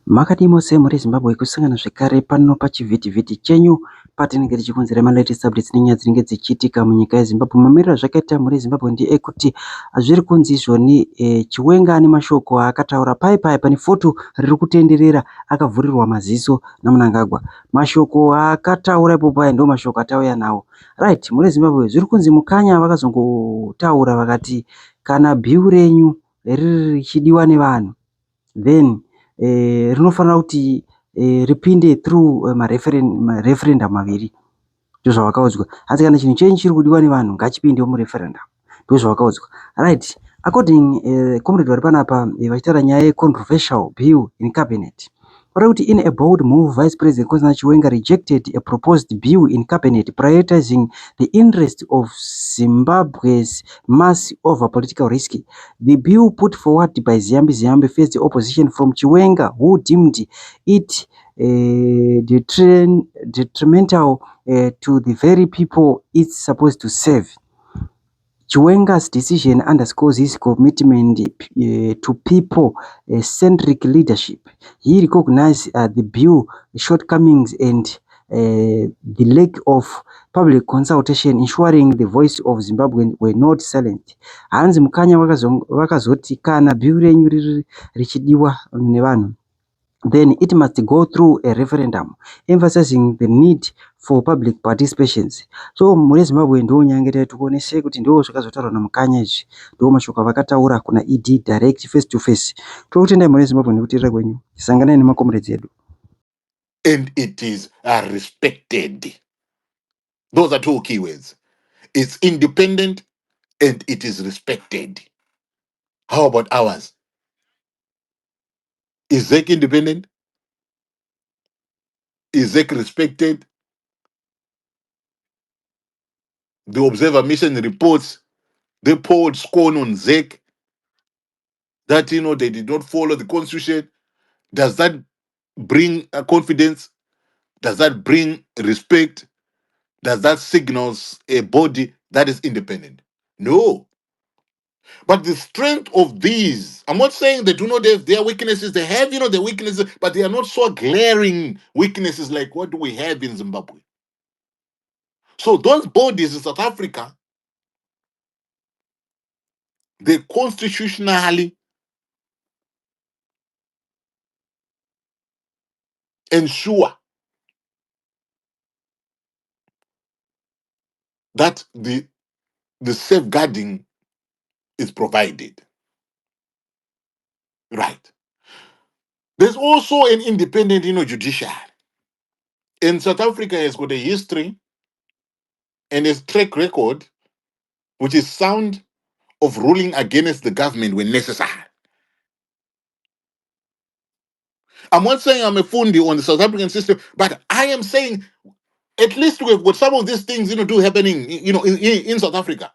Makadimo semhuri Zimbabwe kusangana zvekare pano pachivhitivhiti chenyu patinenge tichikunzira malatest updates nenyaya dzinenge dzichiitika munyika yeZimbabwe. Mamiriro zvakaita mhuri Zimbabwe ndeyekuti zviri kunzi izvoni Chiwenga ane mashoko akataura pai pane foto riri kutenderera akavhurirwa maziso naMnangagwa. Mashoko akataura ipopo aya ndo mashoko atauya nawo. Right, mhuri Zimbabwe zviri kunzi mukanya vakazongotaura vakati kana bhiu renyu riri richidiwa nevanhu then rinofanira kuti ripinde through mareferendum maviri, ndozvavakaudzwa. Asi kana chinhu chenyu chiri kudiwa nevanhu ngachipinde mureferendum, ndozvavakaudzwa. Right, according comrade vari panapa vachitaura nyaya yecontroversial bill in cabinet. Kuti in a bold move, Vice President Nkosazana Chiwenga rejected a proposed bill in cabinet prioritizing the interest of Zimbabwe's mass over political risk. The bill put forward by Ziyambi faced opposition from Chiwenga, who deemed it detrimental to the very people it's supposed to serve. Chiwenga's decision underscores his commitment to people-centric leadership. He recognized the bill shortcomings and the lack of public consultation, ensuring the voice of Zimbabwe were not silent. Hanzi mukanya vakazoti kana bill renyu riri richidiwa nevanhu, then it must go through a referendum, emphasizing the need for public participations. So muri Zimbabwe ndo nyangeta tukonese kuti ndo zvakazotaurwa namukanya izvi, ndo mashoko avakataura kuna ED direct face to face. Tokutendai muri Zimbabwe nekuteerera kwenyu. Sanganai nemakomrades edu. And it is respected. Those are two keywords. It's independent and it is respected. How about ours? Is ZEC independent? Is ZEC respected? The Observer Mission reports, they poured scorn on ZEC that, they did not follow the constitution. Does that bring confidence? Does that bring respect? Does that signals a body that is independent? No. But the strength of these, I'm not saying they do not have their weaknesses. They have, their weaknesses, but they are not so glaring weaknesses like what we have in Zimbabwe. So those bodies in South Africa, they constitutionally ensure that the safeguarding is provided. Right. There's also an independent, judiciary. And South Africa has got a history and a track record which is sound of ruling against the government when necessary. I'm not saying I'm a fundi on the South African system, but I am saying at least we've got some of these things, do happening, in South Africa.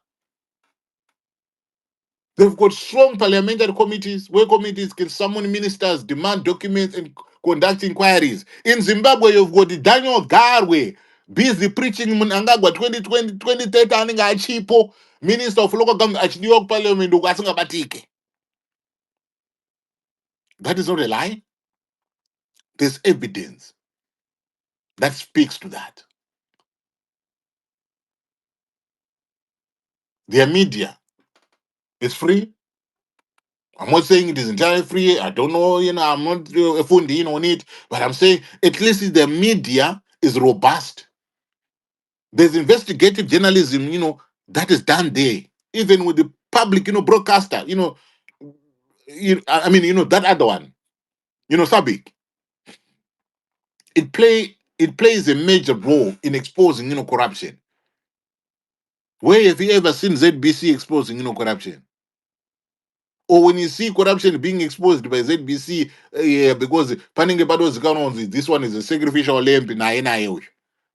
They've got strong parliamentary committees where committees can summon ministers, demand documents, and conduct inquiries. In Zimbabwe, you've got the Daniel Garwe busy preaching Mnangagwa 2030 anenge achipo minister of local government achidiwa kuparliament uko asingabatike. That is not a lie. There's evidence that speaks to that. Their media is free. I'm not saying it is entirely free. I don't know, I'm not a fundi on it, but I'm saying at least the media is robust. There's investigative journalism, that is done there, even with the public, broadcaster, that other one, Sabik. It plays a major role in exposing, corruption. Where have you ever seen ZBC exposing, corruption? Or when you see corruption being exposed by ZBC, because this one is a sacrificial lamb in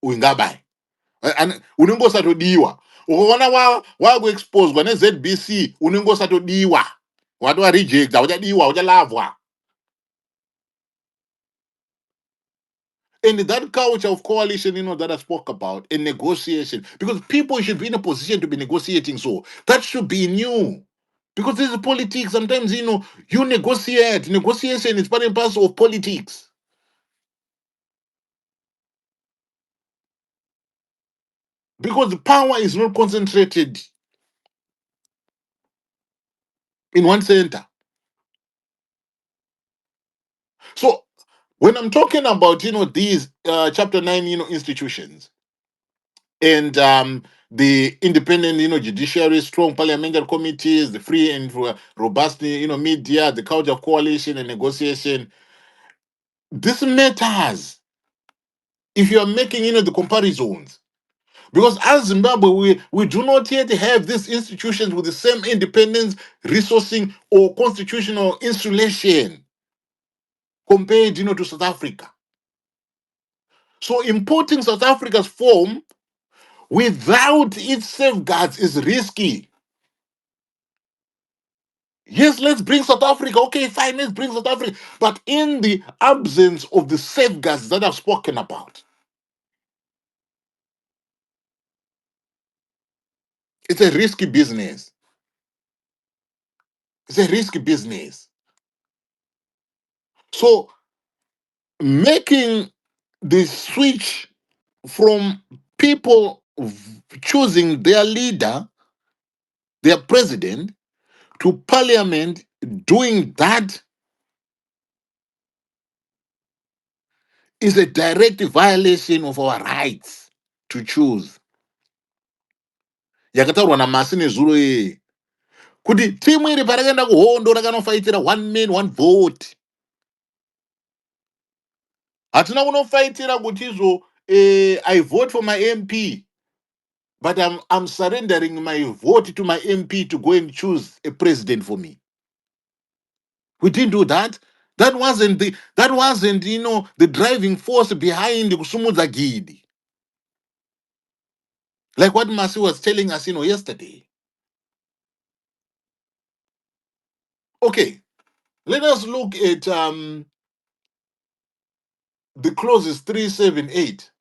Uingabai. And unongosatodiwa. Ukaona wakuexposed ne ZBC unongosatodiwa. Watu wa reject, wajadiwa, wajalavwa. And that culture of coalition, that I spoke about, in negotiation, because people should be in a position to be negotiating, so that should be new. Because this is politics. Sometimes, you negotiate. Negotiation is part and parcel of politics. Because the power is not concentrated in one center. So when I'm talking about, these chapter 9, institutions, and the independent, judiciary, strong parliamentary committees, the free and robust, media, the culture of coalition and negotiation, this matters if you are making, the comparisons. Because as Zimbabwe, we do not yet have these institutions with the same independence, resourcing, or constitutional insulation compared, to South Africa. So importing South Africa's form without its safeguards is risky. Yes, let's bring South Africa. Okay, fine, let's bring South Africa. But in the absence of the safeguards that I've spoken about, it's a risky business. It's a risky business. So making the switch from people choosing their leader, their president, to parliament doing that is a direct violation of our rights to choose. Yakataurwa namasi nezuro iyi kuti timu iri parakaenda kuhondo rakanofaitira one man one vote. Hatina kunofaitira kutizvo I vote for my MP, but I'm surrendering my vote to my MP to go and choose a president for me. We didn't do that. That wasn't the driving force behind the kusumudza gidi. Like what Masi was telling us, yesterday. Okay, let us look at the clauses 3, 7, 8.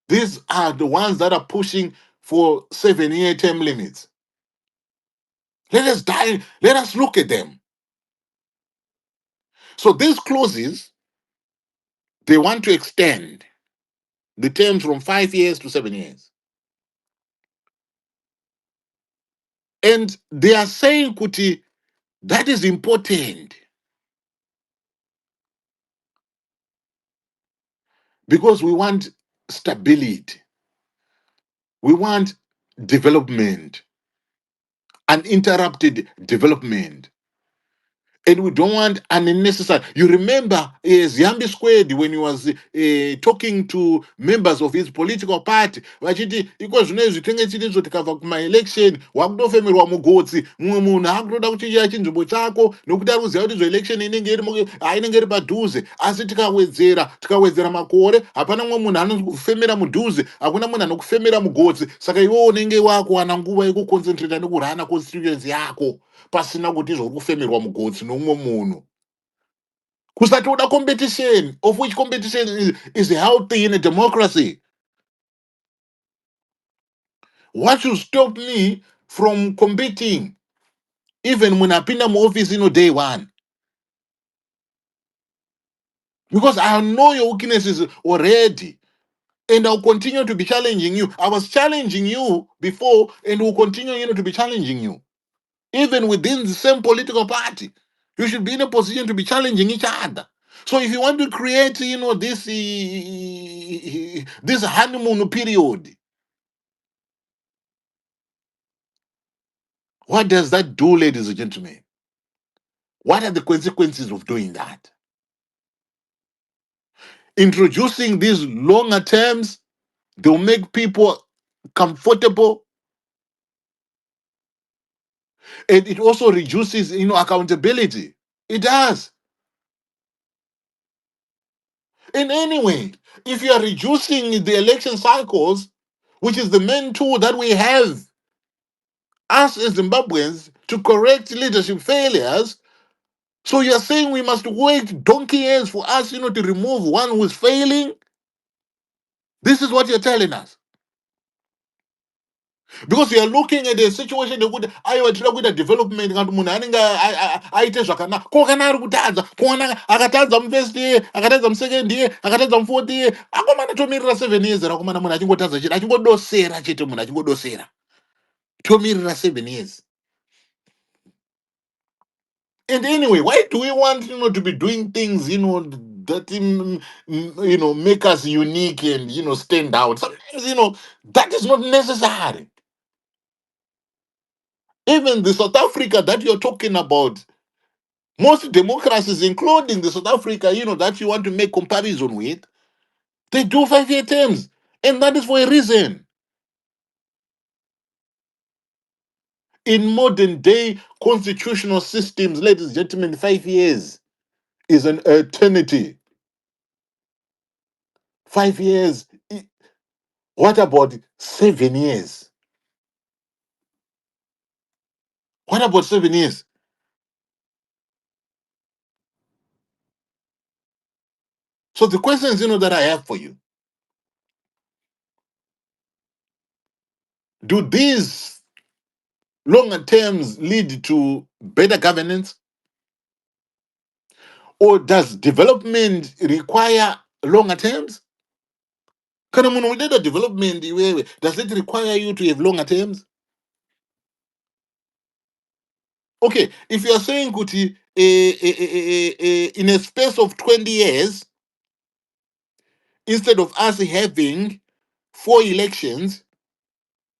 These are the ones that are pushing for 7-year term limits. Let us look at them. So these clauses, they want to extend the terms from 5 years to 7 years. And they are saying, Kuti, that is important because we want stability. We want development, uninterrupted development. And we don't want unnecessary. You remember Ziyambi Squared when he was talking to members of his political party. Vachiti, iko zvinezvi tenge tirizo tikabva kuma-election, wakutofemerwa mugodzi, mumwe munhu akutoda kuchinjira chinzvimbo chako, nokuti ari kuziva kuti election inenge iri padhuze. Asi tikawedzera makore, hapana mumwe munhu anokufemera mudhuze, hakuna munhu anokufemera mugodzi. Saka iwewe unenge wakuwana nguva yekuconcentrata nekurana constituency yako. Pasina kuti zvori kufemerwa mugodzi nomumwe munhu. Kusatoda competition, of which competition is healthy in a democracy. What should stop me from competing, even when I pinda my office day one? Because I know your weaknesses already. And I'll continue to be challenging you. I was challenging you before and will continue to be challenging you. Even within the same political party. You should be in a position to be challenging each other. So if you want to create, this honeymoon period, what does that do, ladies and gentlemen? What are the consequences of doing that? Introducing these longer terms, they'll make people comfortable, and it also reduces, accountability. It does. In any way, if you are reducing the election cycles, which is the main tool that we have us as Zimbabweans to correct leadership failures. So you're saying we must wait donkey years for us, to remove one who is failing? This is what you're telling us. Because we are looking at a situation yekuti aiwa tinoda kuita development kana kuti munhu anenge aite zvakanaka ko kana ari kutadza kuona akatadza mufirst year akatadza musecond year akatadza mufourth year akomana tomirira 7 years rakomana munhu achingotadza chete achingodosera chete munhu achingodosera tomirira 7 years. And anyway, why do we want to be doing things that make us unique and stand out? Sometimes that is not necessary. Even the South Africa that you're talking about, most democracies, including the South Africa, that you want to make comparison with, they do 5-year terms. And that is for a reason. In modern day constitutional systems, ladies and gentlemen, 5 years is an eternity. 5 years. What about 7 years? What about 7 years? So the questions, that I have for you, do these longer terms lead to better governance? Or does development require longer terms? Kana munhu unoita development iwewe, does it require you to have longer terms? Okay, if you are saying kuti in a space of 20 years, instead of us having 4 elections,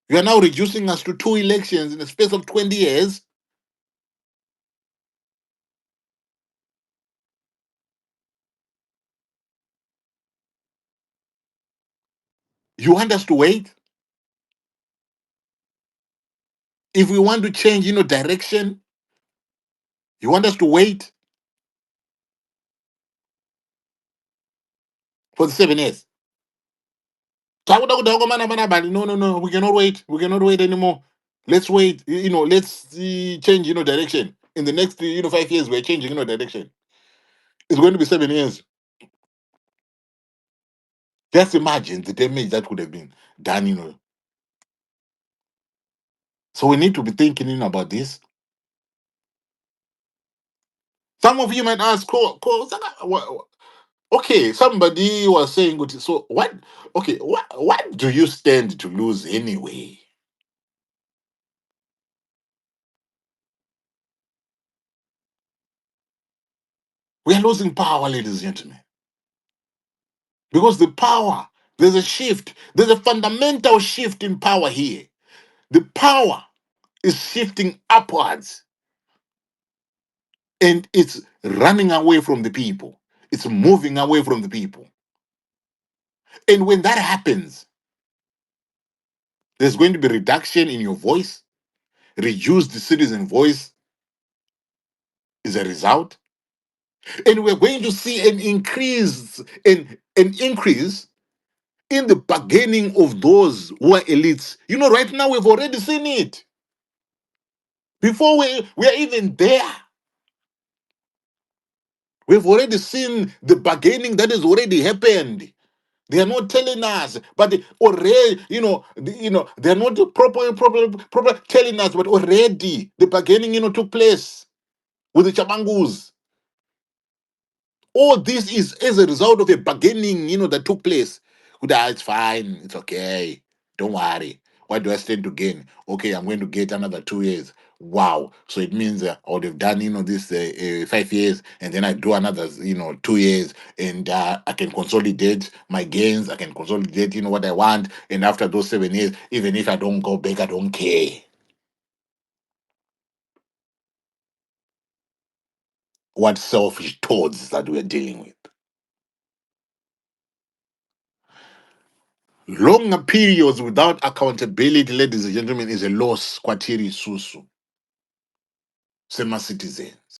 you are now reducing us to 2 elections in a space of 20 years. You want us to wait? If we want to change, direction, you want us to wait for the 7 years? No, no, no, we cannot wait. We cannot wait anymore. Let's wait. Let's change, direction. In the next, 5 years, we're changing, direction. It's going to be 7 years. Just imagine the damage that could have been done. So we need to be thinking about this. Some of you might ask, okay, somebody was saying, so what? Okay, what do you stand to lose anyway? We are losing power, ladies and gentlemen. Because the power, there's a shift. There's a fundamental shift in power here. The power is shifting upwards and it's running away from the people. It's moving away from the people. And when that happens, there's going to be reduction in your voice, reduced citizen voice is a result. And we're going to see an increase in the bargaining of those who are elites. Right now we've already seen it. Before we are even there, we've already seen the bargaining that has already happened. They are not telling us, but already, they're not proper telling us, but already the bargaining, took place with the Chabangus. All this is as a result of a bargaining, that took place. It's fine, it's okay, don't worry. What do I stand to gain? Okay, I'm going to get another 2 years. Wow. So it means I would have done, this 5 years, and then I do another, 2 years, and I can consolidate my gains. I can consolidate, what I want. And after those 7 years, even if I don't go back, I don't care. What selfish thoughts that we're dealing with. Longer periods without accountability, ladies and gentlemen, is a loss. Kwatiri susu. Sema citizens.